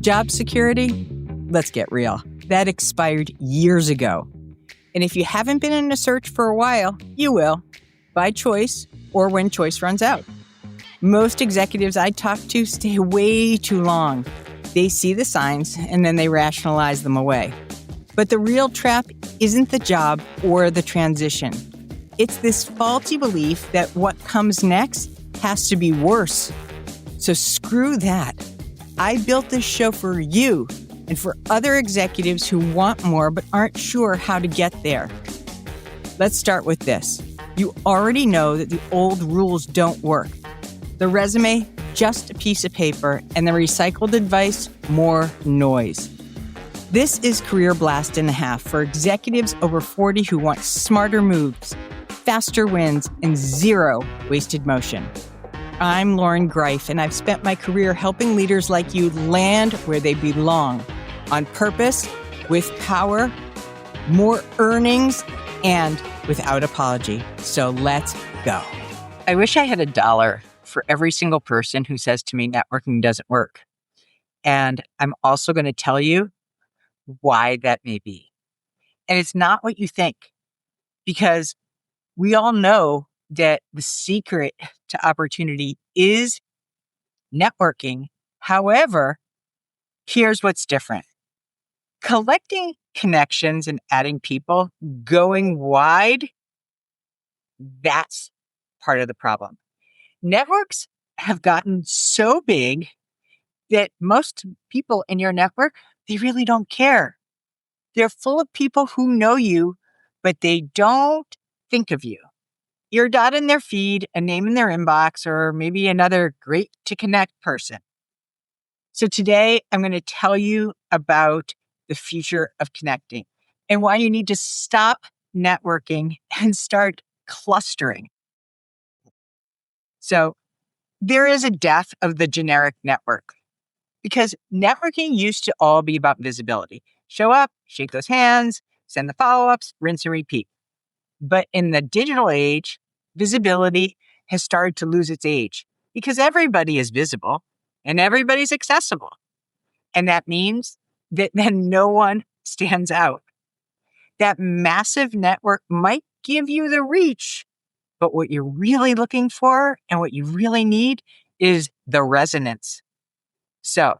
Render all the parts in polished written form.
Job security? Let's get real. That expired years ago. And if you haven't been in a search for a while, you will, by choice or when choice runs out. Most executives I talk to stay way too long. They see the signs and then they rationalize them away. But the real trap isn't the job or the transition. It's this faulty belief that what comes next has to be worse. So screw that. I built this show for you and for other executives who want more but aren't sure how to get there. Let's start with this. You already know that the old rules don't work. The resume, just a piece of paper, and the recycled advice, more noise. This is Career Blast and a Half for executives over 40 who want smarter moves, faster wins, and zero wasted motion. I'm Loren Greiff, and I've spent my career helping leaders like you land where they belong, on purpose, with power, more earnings, and without apology. So let's go. I wish I had $1 for every single person who says to me networking doesn't work. And I'm also going to tell you why that may be. And it's not what you think, because we all know that the secret to opportunity is networking. However, here's what's different. Collecting connections and adding people, going wide, that's part of the problem. Networks have gotten so big that most people in your network, they really don't care. They're full of people who know you, but they don't think of you. You're a dot in their feed, a name in their inbox, or maybe another great to connect person. So today, I'm going to tell you about the future of connecting and why you need to stop networking and start clustering. So there is a death of the generic network because networking used to all be about visibility. Show up, shake those hands, send the follow-ups, rinse and repeat. But in the digital age, visibility has started to lose its age because everybody is visible and everybody's accessible. And that means that then no one stands out. That massive network might give you the reach, but what you're really looking for and what you really need is the resonance. So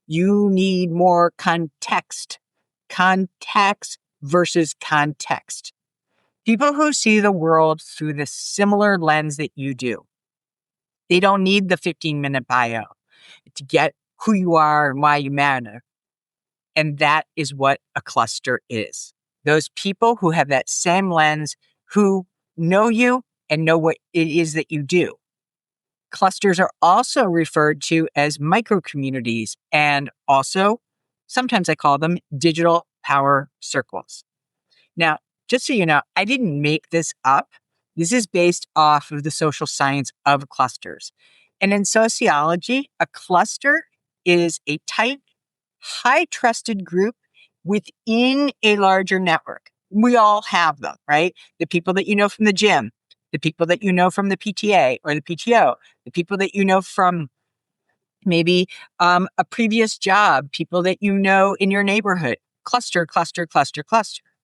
you need more context versus context. People who see the world through the similar lens that you do. They don't need the 15-minute bio to get who you are and why you matter. And that is what a cluster is. Those people who have that same lens, who know you and know what it is that you do. Clusters are also referred to as micro-communities, and also, sometimes I call them digital power circles. Now, just so you know, I didn't make this up. This is based off of the social science of clusters. And in sociology, a cluster is a tight, high-trusted group within a larger network. We all have them, right? The people that you know from the gym, the people that you know from the PTA or the PTO, the people that you know from maybe a previous job, people that you know in your neighborhood. Cluster,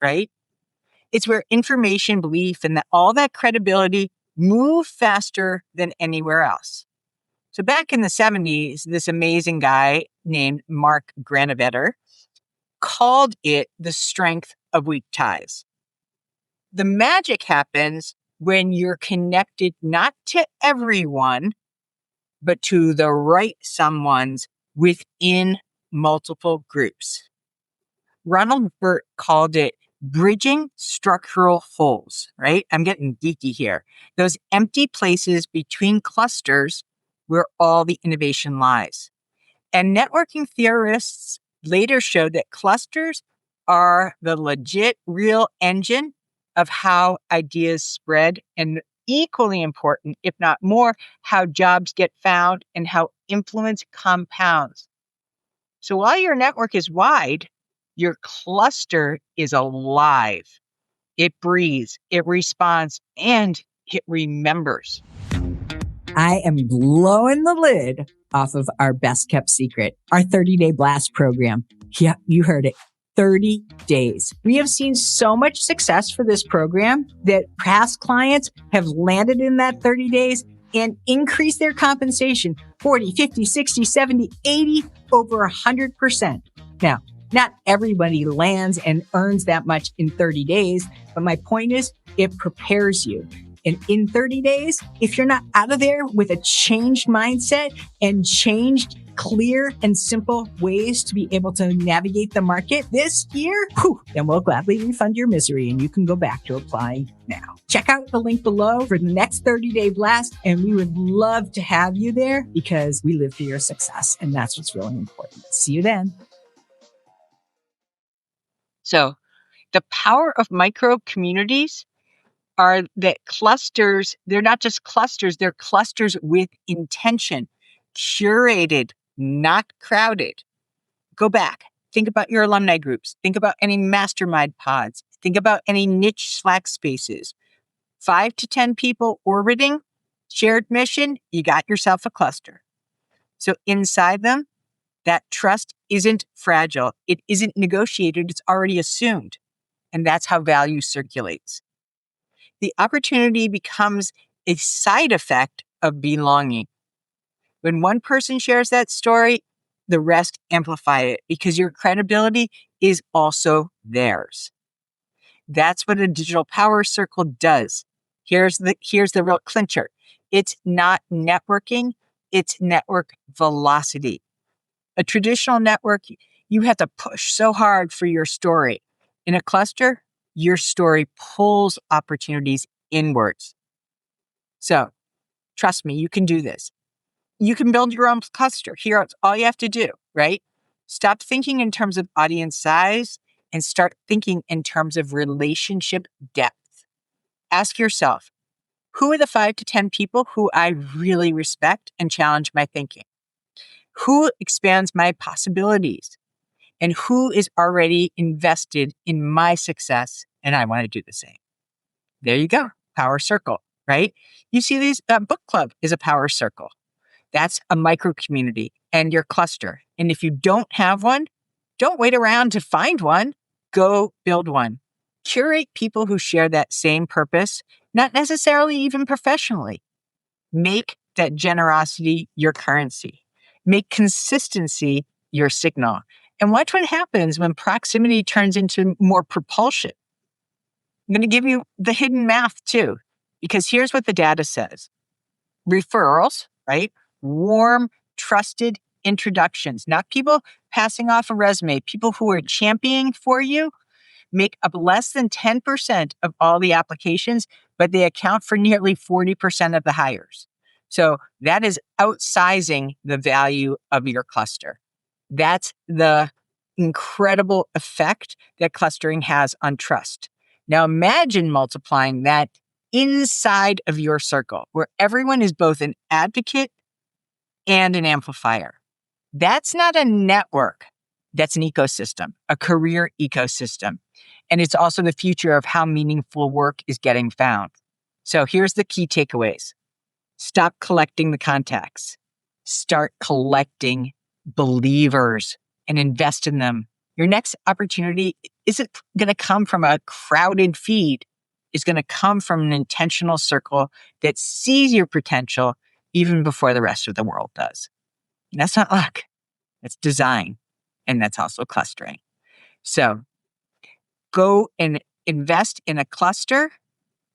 right? It's where information, belief, and all that credibility move faster than anywhere else. So back in the 70s, this amazing guy named Mark Granovetter called it the strength of weak ties. The magic happens when you're connected not to everyone, but to the right someones within multiple groups. Ronald Burt called it bridging structural holes, right? I'm getting geeky here. Those empty places between clusters where all the innovation lies. And networking theorists later showed that clusters are the legit real engine of how ideas spread, and equally important, if not more, how jobs get found and how influence compounds. So while your network is wide, your cluster is alive. It breathes, it responds, and it remembers. I am blowing the lid off of our best kept secret, our 30-day blast program. Yeah, you heard it. 30 days. We have seen so much success for this program that past clients have landed in that 30 days and increased their compensation 40, 50, 60, 70, 80, over 100%. Now, not everybody lands and earns that much in 30 days, but my point is it prepares you. And in 30 days, if you're not out of there with a changed mindset and changed clear and simple ways to be able to navigate the market this year, then we'll gladly refund your misery and you can go back to applying now. Check out the link below for the next 30-day blast, and we would love to have you there because we live for your success, and that's what's really important. See you then. So the power of micro communities are that clusters, they're not just clusters, they're clusters with intention, curated, not crowded. Go back, think about your alumni groups, think about any mastermind pods, think about any niche Slack spaces. 5 to 10 people orbiting, shared mission, you got yourself a cluster. So inside them, that trust isn't fragile, it isn't negotiated, it's already assumed. And that's how value circulates. The opportunity becomes a side effect of belonging. When one person shares that story, the rest amplify it because your credibility is also theirs. That's what a digital power circle does. Here's the real clincher. It's not networking, it's network velocity. A traditional network, you have to push so hard for your story. In a cluster, your story pulls opportunities inwards. So trust me, you can do this. You can build your own cluster. Here's all you have to do, right? Stop thinking in terms of audience size and start thinking in terms of relationship depth. Ask yourself, who are the 5 to 10 people who I really respect and challenge my thinking? Who expands my possibilities? And who is already invested in my success and I want to do the same? There you go. Power circle, right? You see these, book club is a power circle. That's a micro community and your cluster. And if you don't have one, don't wait around to find one. Go build one. Curate people who share that same purpose, not necessarily even professionally. Make that generosity your currency. Make consistency your signal. And watch what happens when proximity turns into more propulsion. I'm going to give you the hidden math too, because here's what the data says. Referrals, right? Warm, trusted introductions, not people passing off a resume, people who are championing for you, make up less than 10% of all the applications, but they account for nearly 40% of the hires. So that is outsizing the value of your cluster. That's the incredible effect that clustering has on trust. Now imagine multiplying that inside of your circle, where everyone is both an advocate and an amplifier. That's not a network. That's an ecosystem, a career ecosystem. And it's also the future of how meaningful work is getting found. So here's the key takeaways. Stop collecting the contacts. Start collecting believers and invest in them. Your next opportunity isn't going to come from a crowded feed. It's going to come from an intentional circle that sees your potential even before the rest of the world does. And that's not luck. That's design. And that's also clustering. So go and invest in a cluster.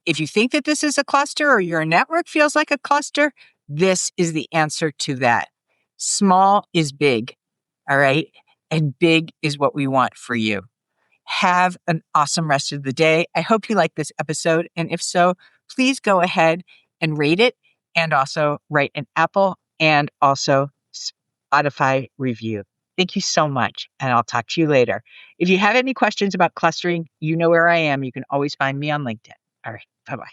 If you think that this is a cluster or your network feels like a cluster, this is the answer to that. Small is big, all right? And big is what we want for you. Have an awesome rest of the day. I hope you like this episode. And if so, please go ahead and rate it and also write an Apple and also Spotify review. Thank you so much. And I'll talk to you later. If you have any questions about clustering, you know where I am. You can always find me on LinkedIn. All right. Bye-bye.